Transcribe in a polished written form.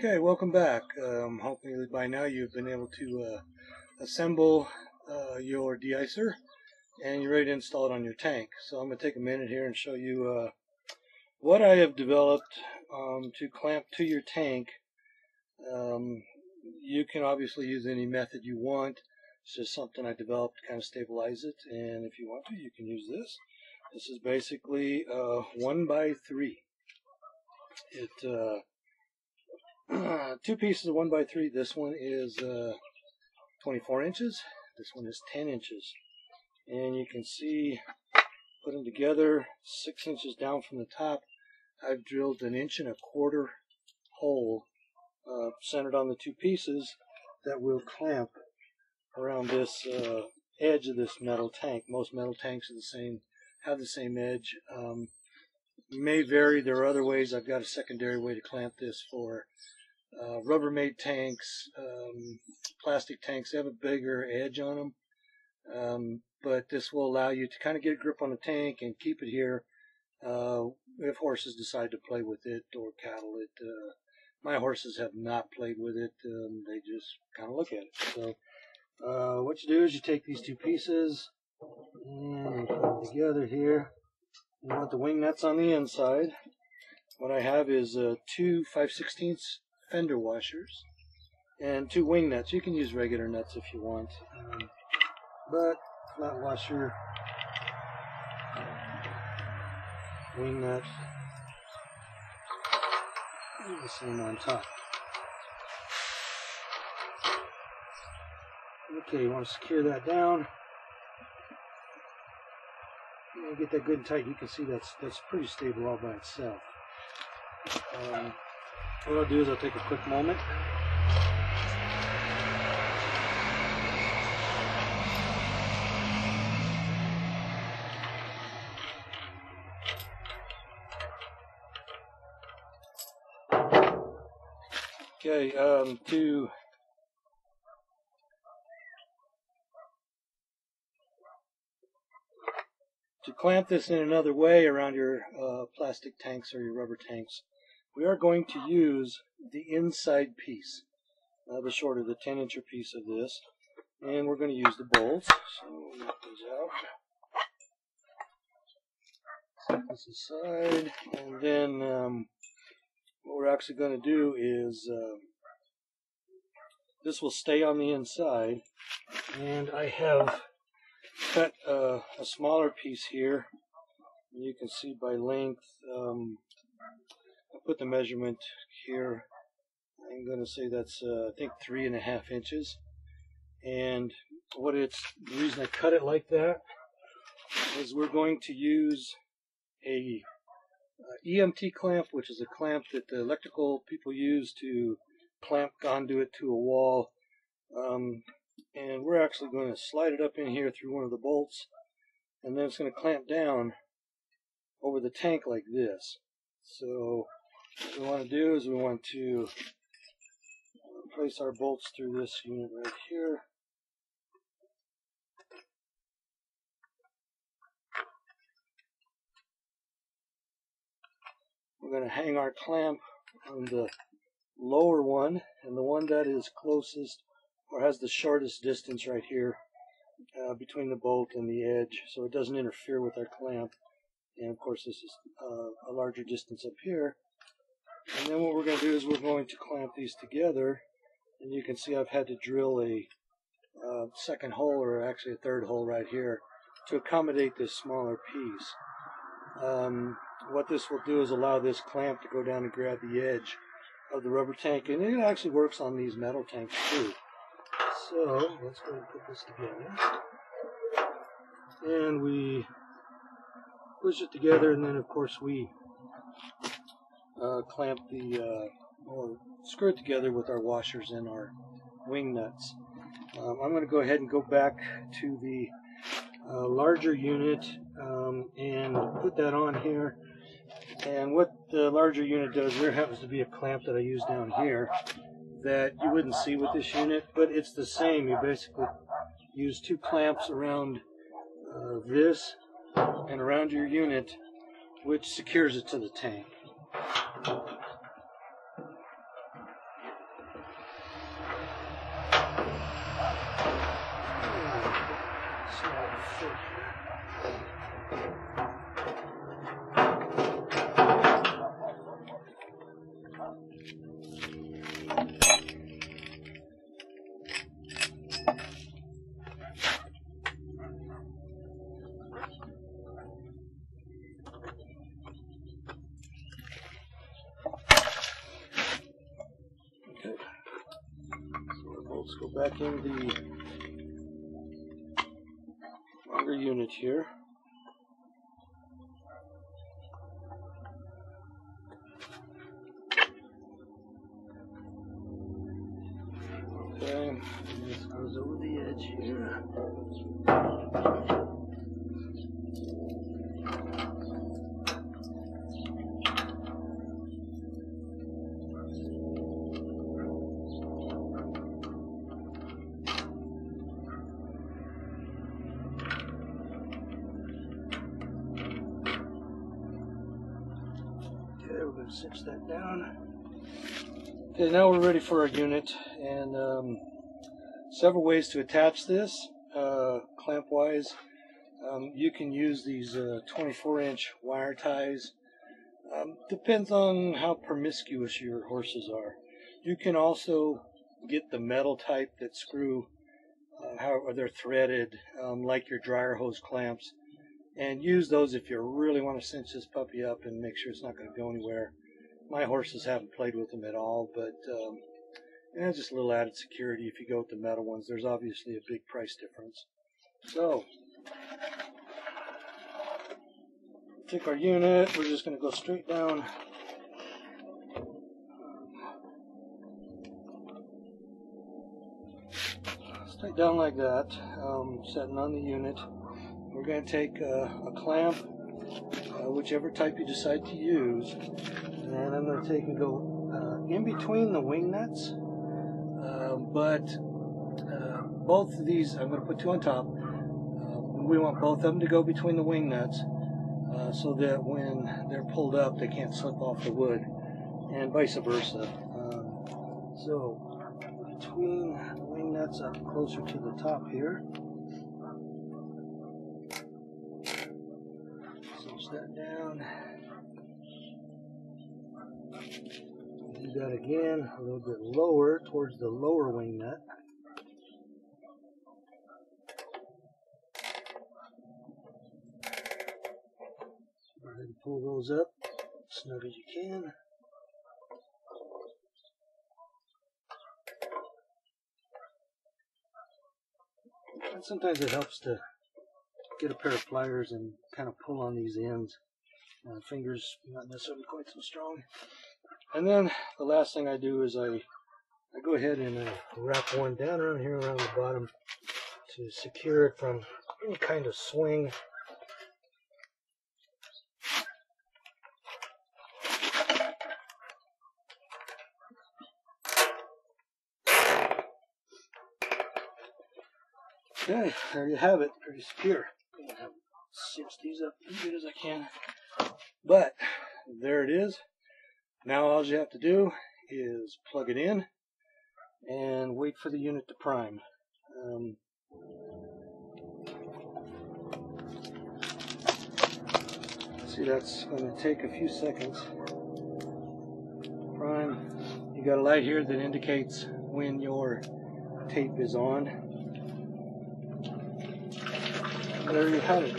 Okay, welcome back. Hopefully by now you've been able to assemble your DeIcer and you're ready to install it on your tank. So I'm going to take a minute here and show you what I have developed to clamp to your tank. You can obviously use any method you want. It's just something I developed to kind of stabilize it, and if you want to, you can use this. This is basically 1x3. Two pieces of 1x3. This one is 24 inches. This one is 10 inches. And you can see, put them together, 6 inches down from the top. I've drilled 1.25 inches hole centered on the two pieces that will clamp around this edge of this metal tank. Most metal tanks are have the same edge. May vary. There are other ways. I've got a secondary way to clamp this for Rubbermaid tanks, plastic tanks. They have a bigger edge on them, but this will allow you to kind of get a grip on the tank and keep it here if horses decide to play with it or cattle it. My horses have not played with it. They just kind of look at it. So what you do is you take these two pieces and you put them together here. You want the wing nuts on the inside. What I have is 2 5/16 fender washers and 2 wing nuts. You can use regular nuts if you want, but flat washer, wing nut, and the same on top. Okay, you want to secure that down. You get that good and tight. You can see that's pretty stable all by itself. What I'll do is I'll take a quick moment. Okay, to clamp this in another way around your plastic tanks or your rubber tanks, we are going to use the inside piece, the shorter, the 10-incher piece of this, and we're going to use the bolts. So we'll knock those out. Set this aside, and then what we're actually going to do is this will stay on the inside, and I have cut a smaller piece here. You can see by length. I put the measurement here. I'm going to say that's I think 3.5 inches. And the reason I cut it like that is we're going to use a EMT clamp, which is a clamp that the electrical people use to clamp conduit to a wall. And we're actually going to slide it up in here through one of the bolts, and then it's going to clamp down over the tank like this. So what we want to do is we want to place our bolts through this unit right here. We're going to hang our clamp on the lower one, and the one that is closest or has the shortest distance right here between the bolt and the edge, so it doesn't interfere with our clamp. And of course this is a larger distance up here. And then what we're going to do is we're going to clamp these together, and you can see I've had to drill a second hole, or actually a third hole right here, to accommodate this smaller piece. What this will do is allow this clamp to go down and grab the edge of the rubber tank, and it actually works on these metal tanks too. So let's go and put this together, and we push it together, and then of course we clamp or screw it together with our washers and our wing nuts. I'm going to go ahead and go back to the larger unit and put that on here. And what the larger unit does, there happens to be a clamp that I use down here that you wouldn't see with this unit, but it's the same. You basically use 2 clamps around this and around your unit, which secures it to the tank. fit bolts go back in the longer unit here. Okay, and this goes over the edge here. Okay, we're going to cinch that down. Okay, now we're ready for our unit, and several ways to attach this clamp-wise. You can use these 24-inch wire ties. Depends on how promiscuous your horses are. You can also get the metal type that screw, how they're threaded, like your dryer hose clamps, and use those if you really want to cinch this puppy up and make sure it's not going to go anywhere. My horses haven't played with them at all, but it's just a little added security if you go with the metal ones. There's obviously a big price difference. So, take our unit, we're just going to go straight down. Straight down like that, setting on the unit. We're going to take a clamp, whichever type you decide to use, and I'm going to take and go in between the wing nuts, but both of these, I'm going to put two on top. We want both of them to go between the wing nuts so that when they're pulled up they can't slip off the wood, and vice versa. So between the wing nuts up closer to the top here. Cinch that down. Do that again a little bit lower towards the lower wing nut. Go ahead and pull those up as snug as you can. And sometimes it helps to get a pair of pliers and kind of pull on these ends. Fingers not necessarily quite so strong. And then the last thing I do is I go ahead and wrap one down around here around the bottom to secure it from any kind of swing. Okay, there you have it, pretty secure. I'm going to cinch these up as good as I can. But there it is. Now all you have to do is plug it in and wait for the unit to prime. See, that's going to take a few seconds. Prime. You got a light here that indicates when your tape is on. There you have it.